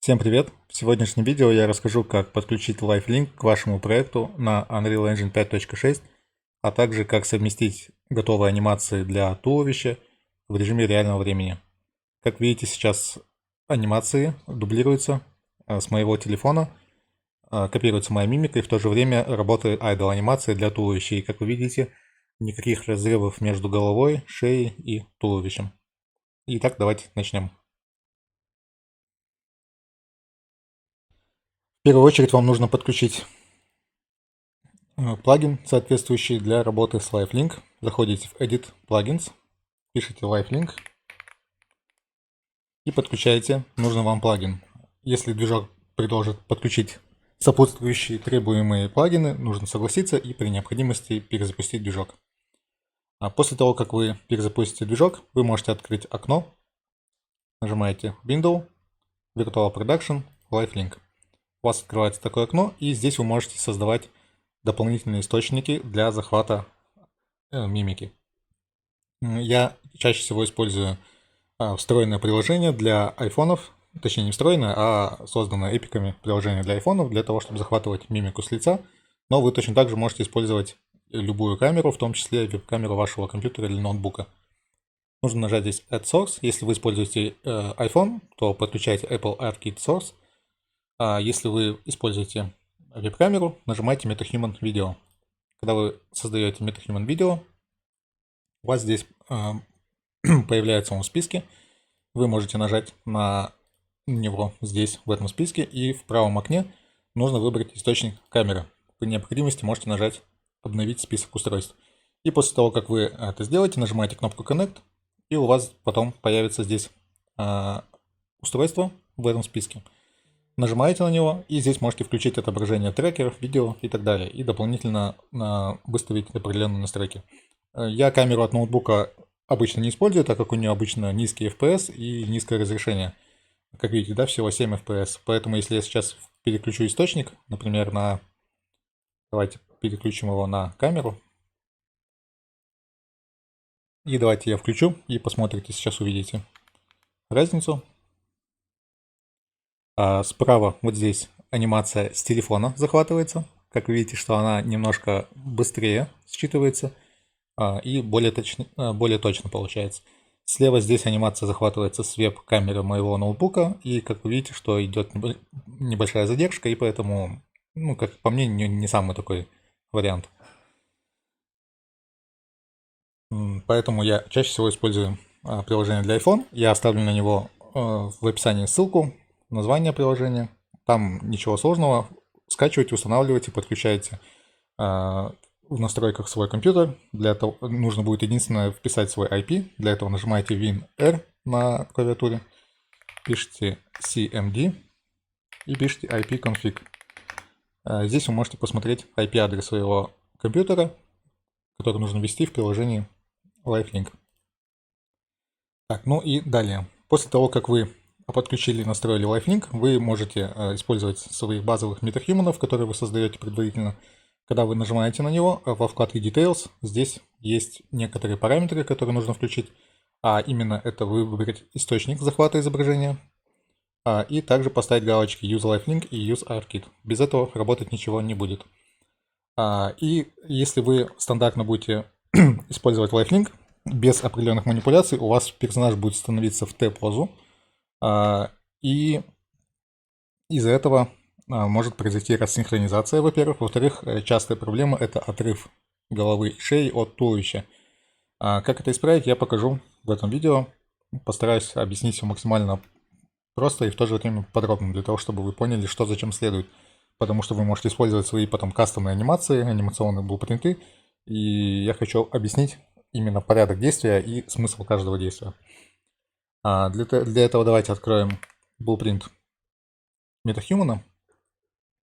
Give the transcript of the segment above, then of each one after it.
Всем привет! В сегодняшнем видео я расскажу, как подключить LiveLink к вашему проекту на Unreal Engine 5.6, а также как совместить готовые анимации для туловища в режиме реального времени. Как видите, сейчас анимации дублируются с моего телефона, копируется моя мимика, и в то же время работает idle анимация для туловища. И как вы видите, никаких разрывов между головой, шеей и туловищем. Итак, давайте начнем. В первую очередь вам нужно подключить плагин, соответствующий для работы с LiveLink. Заходите в Edit Plugins, пишите LiveLink и подключаете нужный вам плагин. Если движок предложит подключить сопутствующие требуемые плагины, нужно согласиться и при необходимости перезапустить движок. После того, как вы перезапустите движок, вы можете открыть окно, нажимаете Window, Virtual Production, LiveLink. У вас открывается такое окно, и здесь вы можете создавать дополнительные источники для захвата мимики. Я чаще всего использую встроенное приложение для айфонов, точнее не встроенное, а созданное эпиками приложение для айфонов, для того, чтобы захватывать мимику с лица. Но вы точно так же можете использовать любую камеру, в том числе веб-камеру вашего компьютера или ноутбука. Нужно нажать здесь Add Source. Если вы используете iPhone, то подключайте Apple ARKit Source. А если вы используете веб-камеру, нажимайте MetaHuman Video. Когда вы создаете MetaHuman Video, у вас здесь появляется он в списке. Вы можете нажать на него здесь, в этом списке, и в правом окне нужно выбрать источник камеры. При необходимости можете нажать «Обновить список устройств». И после того, как вы это сделаете, нажимаете кнопку Connect, и у вас потом появится здесь устройство в этом списке. Нажимаете на него, и здесь можете включить отображение трекеров, видео и так далее, и дополнительно выставить определенные настройки. Я камеру от ноутбука обычно не использую, так как у нее обычно низкий FPS и низкое разрешение. Как видите, да, всего 7 FPS. Поэтому если я сейчас переключу источник, например, на... Давайте переключим его на камеру. И давайте я включу, и посмотрите, сейчас увидите разницу. Справа вот здесь анимация с телефона захватывается. Как вы видите, что она немножко быстрее считывается и более точно получается. Слева здесь анимация захватывается с веб-камеры моего ноутбука, и как вы видите, что идет небольшая задержка, и поэтому, ну, как по мне, не самый такой вариант. Поэтому я чаще всего использую приложение для iPhone. Я оставлю на него в описании ссылку, название приложения. Там ничего сложного. Скачивайте, устанавливайте, подключайте в настройках свой компьютер. Для этого нужно будет единственное вписать свой IP. Для этого нажимаете WinR на клавиатуре, пишите CMD и пишите IP-config. Здесь вы можете посмотреть IP-адрес своего компьютера, который нужно ввести в приложении LiveLink. Так, ну и далее. После того, как вы подключили и настроили LiveLink, вы можете использовать своих базовых метахуманов, которые вы создаете предварительно. Когда вы нажимаете на него, во вкладке Details здесь есть некоторые параметры, которые нужно включить. А именно это вы выберете источник захвата изображения. И также поставить галочки Use LiveLink и Use ARKit. Без этого работать ничего не будет. И если вы стандартно будете использовать LiveLink, без определенных манипуляций у вас персонаж будет становиться в T-позу. И из-за этого может произойти рассинхронизация, во-первых. Во-вторых, частая проблема – это отрыв головы и шеи от туловища. Как это исправить, я покажу в этом видео. Постараюсь объяснить все максимально просто и в то же время подробно, для того, чтобы вы поняли, что зачем следует. Потому что вы можете использовать свои потом кастомные анимации, анимационные блупринты. И я хочу объяснить именно порядок действия и смысл каждого действия. Для этого давайте откроем Blueprint MetaHuman.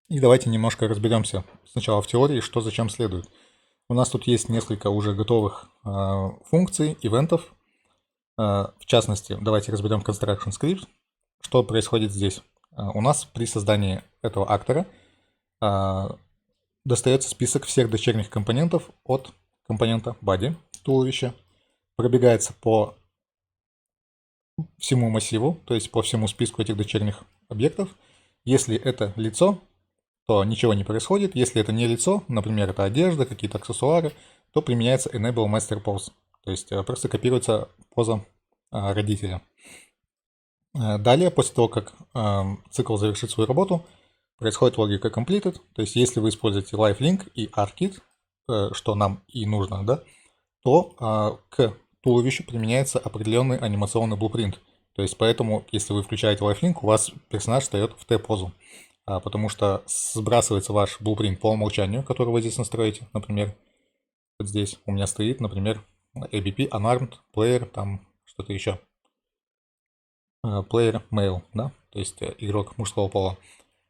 И давайте немножко разберемся сначала в теории, что зачем следует. У нас тут есть несколько уже готовых функций, ивентов. В частности, давайте разберем Construction Script. Что происходит здесь? У нас при создании этого актора достается список всех дочерних компонентов от компонента body, туловища, пробегается по всему массиву, то есть по всему списку этих дочерних объектов. Если это лицо, то ничего не происходит. Если это не лицо, например, это одежда, какие-то аксессуары, то применяется Enable Master Pose. То есть просто копируется поза родителя. Далее, после того, как цикл завершит свою работу, происходит логика completed. То есть если вы используете lifelink и artkit, что нам и нужно, да, то к туловищу применяется определенный анимационный блупринт. То есть поэтому, если вы включаете lifelink, у вас персонаж встает в T-позу. Потому что сбрасывается ваш блупринт по умолчанию, который вы здесь настроите. Например, вот здесь у меня стоит, например, ABP, Unarmed, Player, там что-то еще. Player Male, да, то есть игрок мужского пола.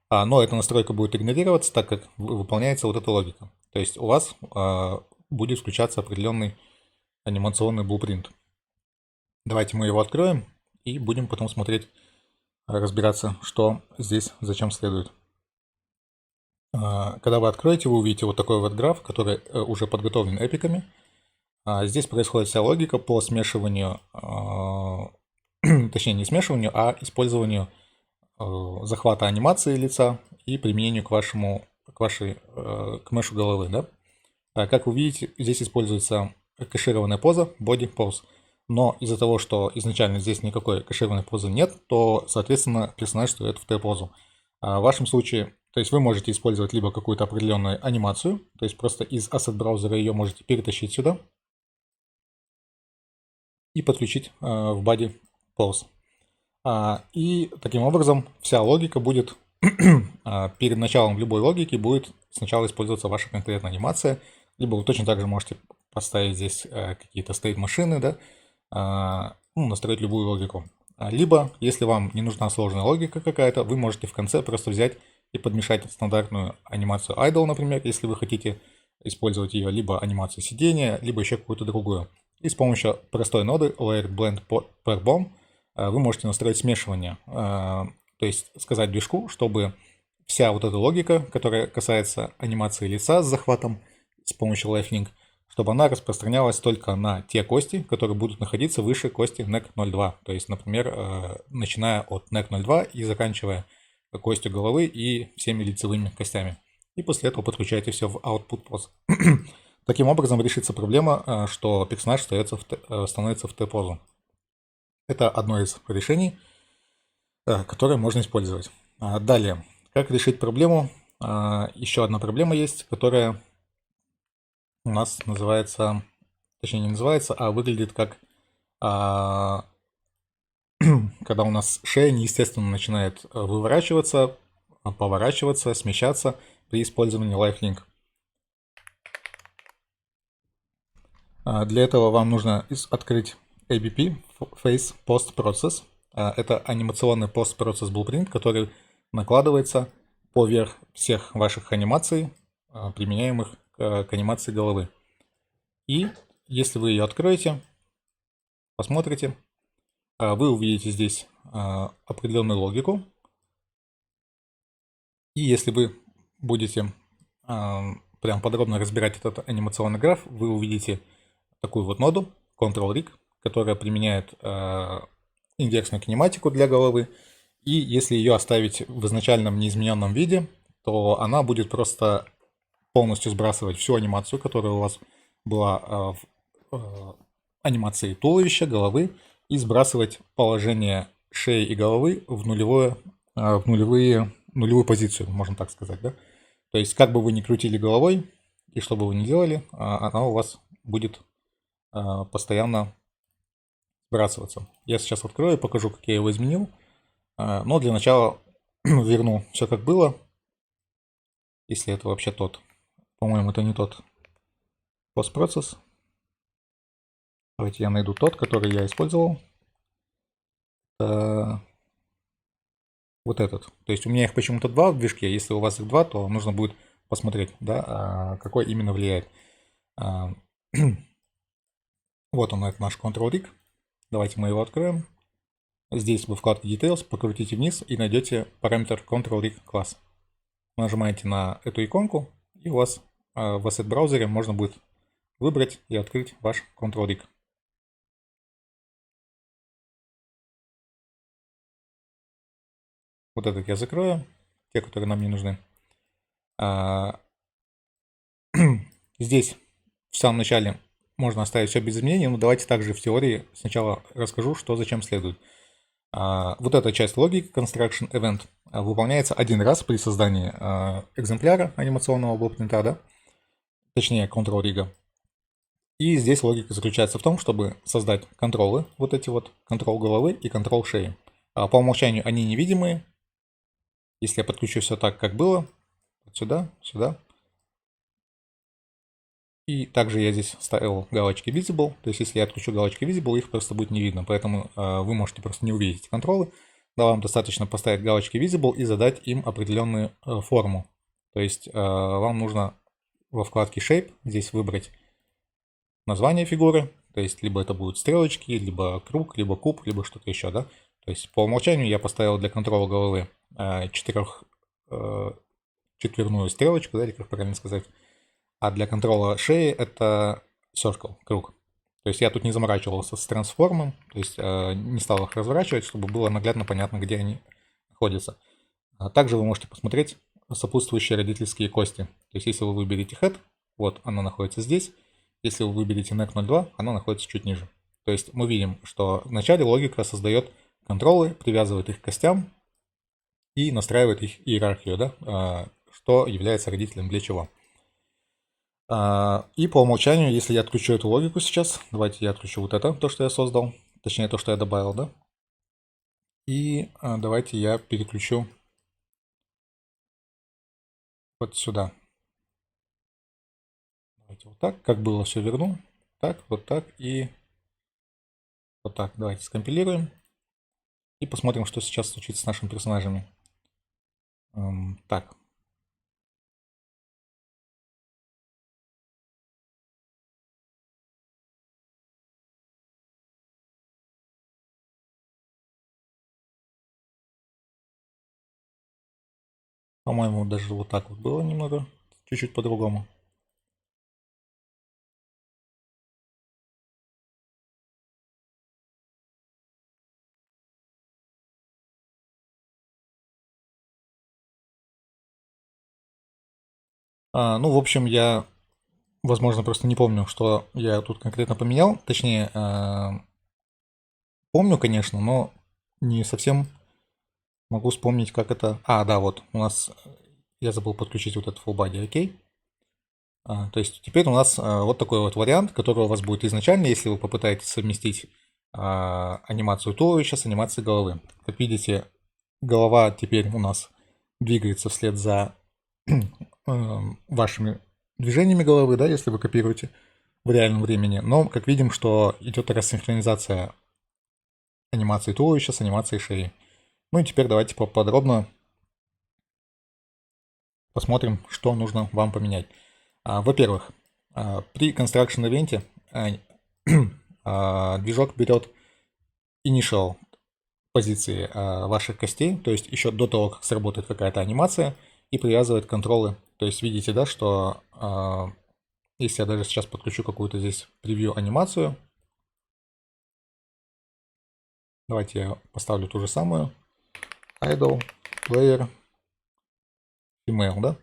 Но эта настройка будет игнорироваться, так как выполняется вот эта логика. То есть у вас будет включаться определенный анимационный блупринт. Давайте мы его откроем и будем потом смотреть, разбираться, что здесь зачем следует. Когда вы откроете, вы увидите вот такой вот граф, который уже подготовлен эпиками. Здесь происходит вся логика по смешиванию, точнее не смешиванию, а использованию захвата анимации лица и применению к мешу головы. Да? Как вы видите, здесь используется кэшированная поза Body Pose. Но из-за того, что изначально здесь никакой кэшированной позы нет, то, соответственно, персонаж встает в T-позу. В вашем случае, то есть вы можете использовать либо какую-то определенную анимацию, то есть просто из Asset браузера ее можете перетащить сюда и подключить в Body Pose. И таким образом вся логика будет, перед началом любой логики будет сначала использоваться ваша конкретная анимация, либо вы точно так же можете поставить здесь какие-то state-машины, да, настроить любую логику. Либо, если вам не нужна сложная логика какая-то, вы можете в конце просто взять и подмешать стандартную анимацию idle, например, если вы хотите использовать ее, либо анимацию сидения, либо еще какую-то другую. И с помощью простой ноды Layered Blend Per Bomb вы можете настроить смешивание, то есть сказать движку, чтобы вся вот эта логика, которая касается анимации лица с захватом с помощью lifelink, чтобы она распространялась только на те кости, которые будут находиться выше кости neck 0.2. То есть, например, начиная от neck 0.2 и заканчивая костью головы и всеми лицевыми костями. И после этого подключаете все в output pose. Таким образом решится проблема, что персонаж становится в T-позу. Это одно из решений, которое можно использовать. Далее, как решить проблему? Еще одна проблема есть, которая у нас называется, точнее не называется, а выглядит как, когда у нас шея неестественно начинает выворачиваться, поворачиваться, смещаться при использовании lifelink. Для этого вам нужно открыть ABP Face Post Process. Это анимационный Post Process Blueprint, который накладывается поверх всех ваших анимаций, применяемых к анимации головы. И если вы ее откроете, посмотрите, вы увидите здесь определенную логику. И если вы будете прям подробно разбирать этот анимационный граф, вы увидите такую вот ноду Control-Rig, которая применяет индексную кинематику для головы. И если ее оставить в изначальном неизмененном виде, то она будет просто полностью сбрасывать всю анимацию, которая у вас была в анимации туловища, головы, и сбрасывать положение шеи и головы в нулевую позицию, можно так сказать, да? То есть, как бы вы ни крутили головой, и что бы вы ни делали, она у вас будет постоянно сбрасываться. Я сейчас открою и покажу, как я его изменил. Но для начала верну все как было. Если это вообще тот. По-моему, это не тот постпроцесс. Давайте я найду тот, который я использовал. Вот этот. То есть у меня их почему-то два в движке. Если у вас их два, то нужно будет посмотреть, да, какой именно влияет. Вот он, это наш Control-Rig. Давайте мы его откроем. Здесь во вкладке Details покрутите вниз и найдете параметр Control-Rig Class. Нажимаете на эту иконку, и у вас в Asset браузере можно будет выбрать и открыть ваш Control-Rig. Вот этот я закрою, те, которые нам не нужны. Здесь в самом начале можно оставить все без изменений, но давайте также в теории сначала расскажу, что зачем следует. Вот эта часть логики Construction Event выполняется один раз при создании экземпляра анимационного блок-принта, да? Точнее, control рига. И здесь логика заключается в том, чтобы создать контролы, вот эти вот, контрол головы и контрол шеи. По умолчанию они невидимые. Если я подключу все так, как было, вот сюда, сюда. И также я здесь ставил галочки Visible, то есть если я отключу галочки Visible, их просто будет не видно, поэтому вы можете просто не увидеть эти контролы. Да, вам достаточно поставить галочки Visible и задать им определенную форму. То есть вам нужно во вкладке Shape здесь выбрать название фигуры, то есть либо это будут стрелочки, либо круг, либо куб, либо что-то еще, да. То есть по умолчанию я поставил для контроля головы четверную стрелочку, да, или как правильно сказать. А для контроля шеи это circle, круг. То есть я тут не заморачивался с трансформом, то есть не стал их разворачивать, чтобы было наглядно понятно, где они находятся. Также вы можете посмотреть сопутствующие родительские кости. То есть если вы выберете head, вот она находится здесь. Если вы выберете neck 0.2, она находится чуть ниже. То есть мы видим, что вначале логика создает контролы, привязывает их к костям и настраивает их иерархию, да, что является родителем для чего. И по умолчанию, если я отключу эту логику сейчас, давайте я отключу вот это, то, что я создал, точнее то, что я добавил, да. И давайте я переключу вот сюда. Давайте вот так, как было, все верну. Так, и вот так. Давайте скомпилируем и посмотрим, что сейчас случится с нашими персонажами. Так. По-моему, даже вот так вот было немного, чуть-чуть по-другому. Ну, в общем, я, возможно, просто не помню, что я тут конкретно поменял. Точнее, помню, конечно, но не совсем могу вспомнить, как это... Да, вот, у нас... Я забыл подключить вот этот full body, окей. То есть теперь у нас вот такой вот вариант, который у вас будет изначально, если вы попытаетесь совместить анимацию туловища с анимацией головы. Как видите, голова теперь у нас двигается вслед за вашими движениями головы, да, если вы копируете в реальном времени. Но как видим, что идет рассинхронизация анимации туловища с анимацией шеи. Ну и теперь давайте поподробно посмотрим, что нужно вам поменять. Во-первых, при Construction ивенте движок берет initial позиции ваших костей, то есть еще до того, как сработает какая-то анимация, и привязывает контролы. То есть видите, да, что если я даже сейчас подключу какую-то здесь превью анимацию, давайте я поставлю ту же самую, idle, player, female, да?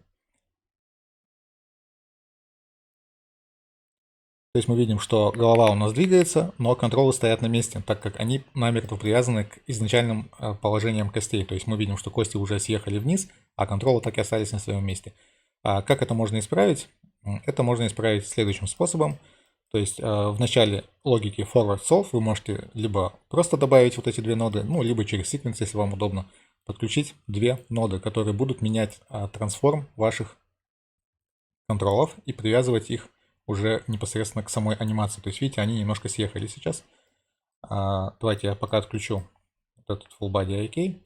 То есть мы видим, что голова у нас двигается, но контролы стоят на месте, так как они намертво привязаны к изначальным положениям костей. То есть мы видим, что кости уже съехали вниз, а контролы так и остались на своем месте. Как это можно исправить? Это можно исправить следующим способом. То есть в начале логики forward solve вы можете либо просто добавить вот эти две ноды, ну, либо через sequence, если вам удобно, подключить две ноды, которые будут менять трансформ ваших контролов и привязывать их уже непосредственно к самой анимации. То есть, видите, они немножко съехали сейчас. Давайте я пока отключу вот этот full body IK.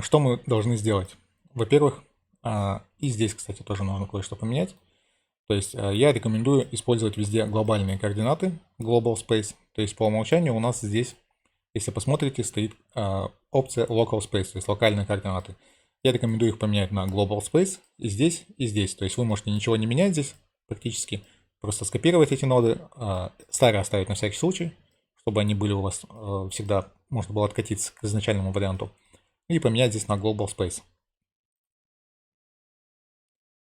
Что мы должны сделать? Во-первых, и здесь, кстати, тоже нужно кое-что поменять. То есть я рекомендую использовать везде глобальные координаты, global space. То есть по умолчанию у нас здесь, если посмотрите, стоит опция local space, то есть локальные координаты. Я рекомендую их поменять на Global Space и здесь, и здесь. То есть вы можете ничего не менять здесь практически. Просто скопировать эти ноды, старые оставить на всякий случай, чтобы они были у вас всегда, можно было откатиться к изначальному варианту, и поменять здесь на Global Space.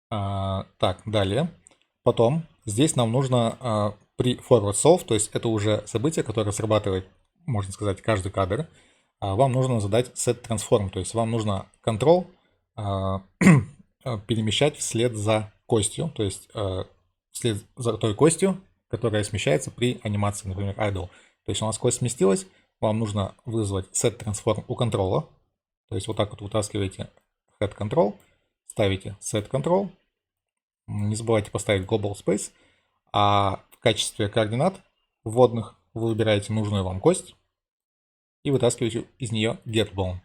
Так, далее. Потом здесь нам нужно при forward solve, то есть это уже событие, которое срабатывает, можно сказать, каждый кадр, вам нужно задать set transform, то есть вам нужно control перемещать вслед за костью, то есть вслед за той костью, которая смещается при анимации, например, idle. То есть у нас кость сместилась, вам нужно вызвать set transform у контрола, то есть вот так вот вытаскиваете head control, ставите set control, не забывайте поставить global space, а в качестве координат вводных вы выбираете нужную вам кость и вытаскиваете из нее get bone.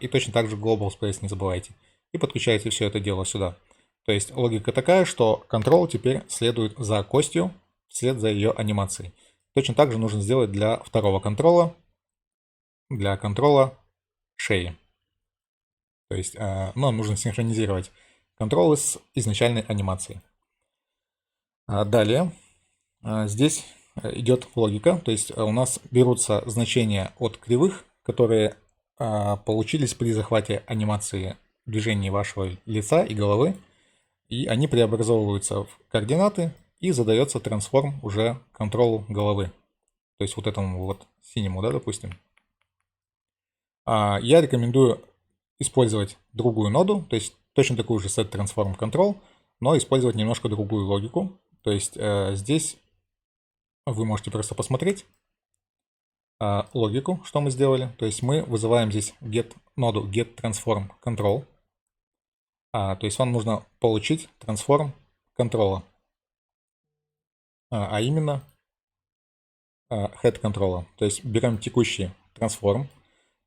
И точно так же global space не забывайте. И подключаете все это дело сюда. То есть логика такая, что control теперь следует за костью вслед за ее анимацией. Точно так же нужно сделать для второго контрола, для контрола шеи. То есть нам нужно синхронизировать контролы с изначальной анимацией. Далее здесь идет логика, то есть у нас берутся значения от кривых, которые получились при захвате анимации движений вашего лица и головы, и они преобразовываются в координаты, и задается трансформ уже контролу головы. То есть вот этому вот синему, да, допустим. Я рекомендую использовать другую ноду, то есть точно такую же set transform control, но использовать немножко другую логику. То есть здесь вы можете просто посмотреть логику, что мы сделали. То есть мы вызываем здесь ноду get transform control. То есть вам нужно получить трансформ контрола, а именно head контрола. То есть берем текущий трансформ,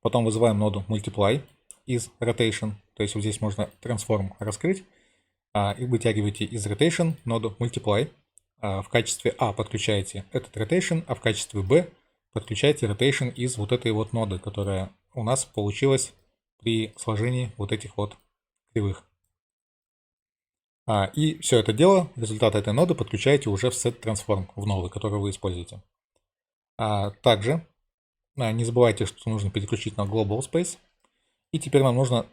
потом вызываем ноду multiply из rotation. То есть вот здесь можно трансформ раскрыть и вытягиваете из rotation ноду multiply. В качестве А подключаете этот rotation, а в качестве Б подключаете rotation из вот этой вот ноды, которая у нас получилась при сложении вот этих вот кривых. И все это дело, результат этой ноды подключаете уже в set transform, в новый, который вы используете. Также не забывайте, что нужно переключить на Global Space. И теперь нам нужно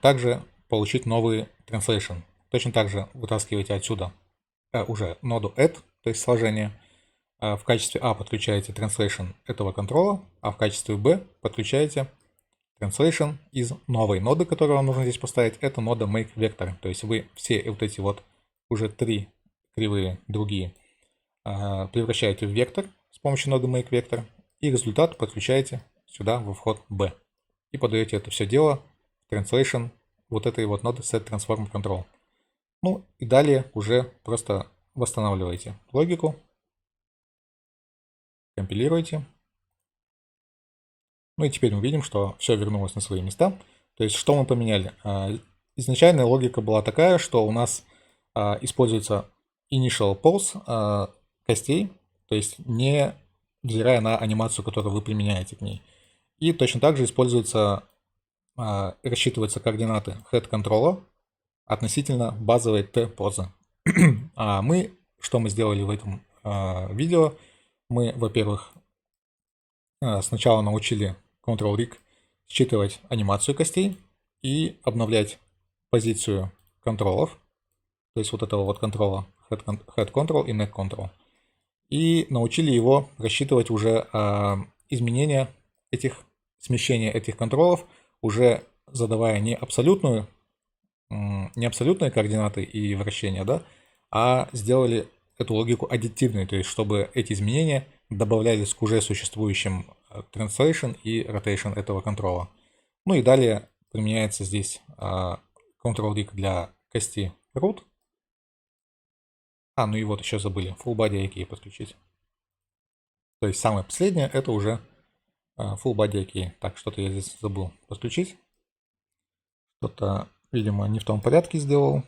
также получить новый translation. Точно так же вытаскиваете отсюда уже ноду add, то есть сложение. В качестве А подключаете translation этого контрола, а в качестве Б подключаете translation из новой ноды, которую вам нужно здесь поставить. Это нода make vector. То есть вы все вот эти вот уже три кривые другие превращаете в вектор с помощью ноды make vector. И результат подключаете сюда во вход B. И подаете это все дело в translation вот этой вот ноды set transform control. Ну и далее уже просто восстанавливаете логику, компилируете. Ну и теперь мы видим, что все вернулось на свои места. То есть что мы поменяли? Изначальная логика была такая, что у нас используется initial pose костей, то есть не взирая на анимацию, которую вы применяете к ней. И точно так же рассчитываются координаты head контрола относительно базовой T-позы. Что мы сделали в этом видео? Мы, во-первых, сначала научили Control-Rig считывать анимацию костей и обновлять позицию контролов, то есть вот этого вот контрола Head Control и Neck Control. И научили его рассчитывать уже изменения смещения этих контролов, уже задавая не абсолютные координаты и вращения, да, а сделали эту логику аддитивной, то есть чтобы эти изменения добавлялись к уже существующим translation и rotation этого контрола. Ну и далее применяется здесь Control-Rig для кости root. Ну и вот еще забыли Full Body IK подключить. То есть самое последнее это уже Full Body IK. Так, что-то я здесь забыл подключить. Что-то, видимо, не в том порядке сделал.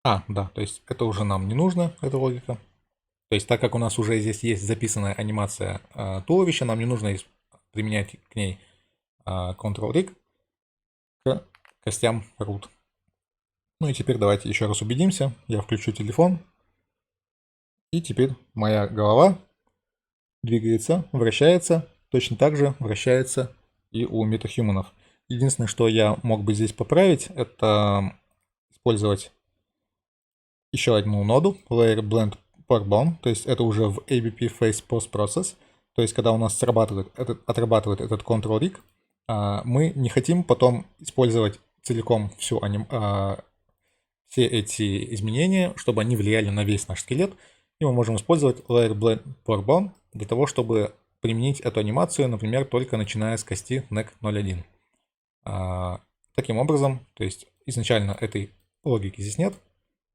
Да, то есть это уже нам не нужно, эта логика. То есть так как у нас уже здесь есть записанная анимация туловища, нам не нужно применять к ней Control-Rig к костям root. Ну и теперь давайте еще раз убедимся. Я включу телефон. И теперь моя голова двигается, вращается, точно так же вращается и у метахуманов. Единственное, что я мог бы здесь поправить, это использовать еще одну ноду, Layer Blend Porbon, то есть это уже в ABP Face Post Process, то есть когда у нас отрабатывает этот Control Rig, мы не хотим потом использовать целиком все эти изменения, чтобы они влияли на весь наш скелет, и мы можем использовать Layer Blend Porbon для того, чтобы применить эту анимацию, например, только начиная с кости Neck 0.1. Таким образом, то есть изначально этой логики здесь нет,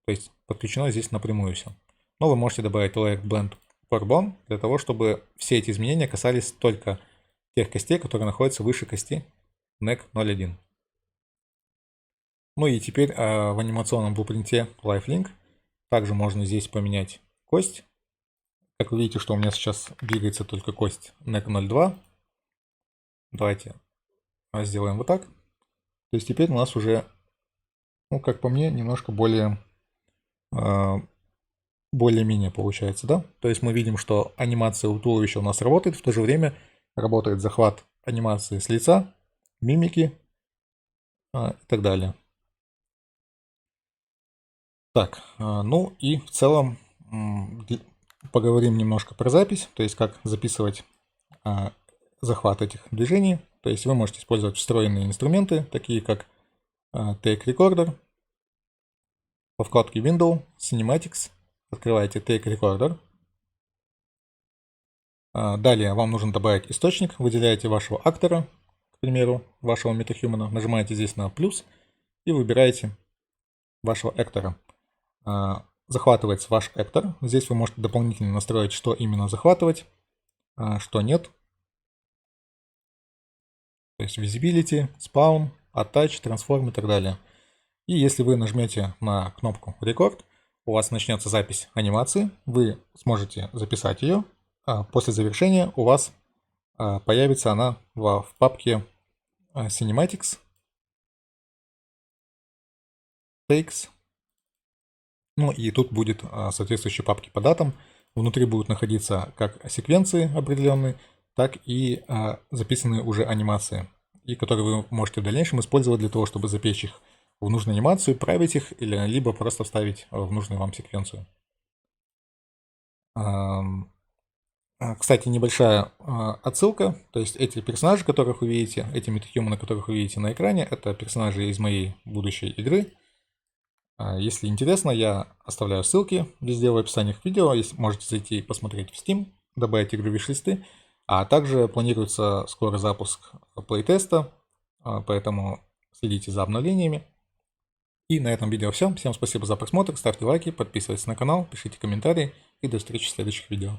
то есть подключено здесь напрямую все. Но вы можете добавить Layer Blend Porbon для того, чтобы все эти изменения касались только тех костей, которые находятся выше кости Neck 0.1. Ну и теперь в анимационном блупринте LiveLink также можно здесь поменять кость. Как вы видите, что у меня сейчас двигается только кость Neck 0.2. Давайте сделаем вот так. То есть теперь у нас уже, ну как по мне, немножко более-менее получается, да? То есть мы видим, что анимация у туловища у нас работает, в то же время работает захват анимации с лица, мимики и так далее. Так, ну и в целом поговорим немножко про запись, то есть как записывать захват этих движений. То есть вы можете использовать встроенные инструменты, такие как Take Recorder. По вкладке Window, Cinematics, открываете Take Recorder. Далее вам нужно добавить источник, выделяете вашего актора, к примеру, вашего метахумана, нажимаете здесь на плюс и выбираете вашего актора. Захватывается ваш актор. Здесь вы можете дополнительно настроить, что именно захватывать, что нет. То есть Visibility, Spawn, Attach, Transform и так далее. И если вы нажмете на кнопку Record, у вас начнется запись анимации, вы сможете записать ее. После завершения у вас появится она в папке Cinematics, Takes. Ну и тут будет соответствующие папки по датам. Внутри будут находиться как секвенции определенные, так и записанные уже анимации, и которые вы можете в дальнейшем использовать для того, чтобы запечь их в нужную анимацию, править их, или либо просто вставить в нужную вам секвенцию. Кстати, небольшая отсылка, то есть эти персонажи, которых вы видите, эти метахуманы, которых вы видите на экране, это персонажи из моей будущей игры. Если интересно, я оставляю ссылки везде в описании к видео, если можете зайти и посмотреть в Steam, добавить игру в виш-листы, а также планируется скоро запуск плейтеста, поэтому следите за обновлениями. И на этом видео все. Всем спасибо за просмотр, ставьте лайки, подписывайтесь на канал, пишите комментарии и до встречи в следующих видео.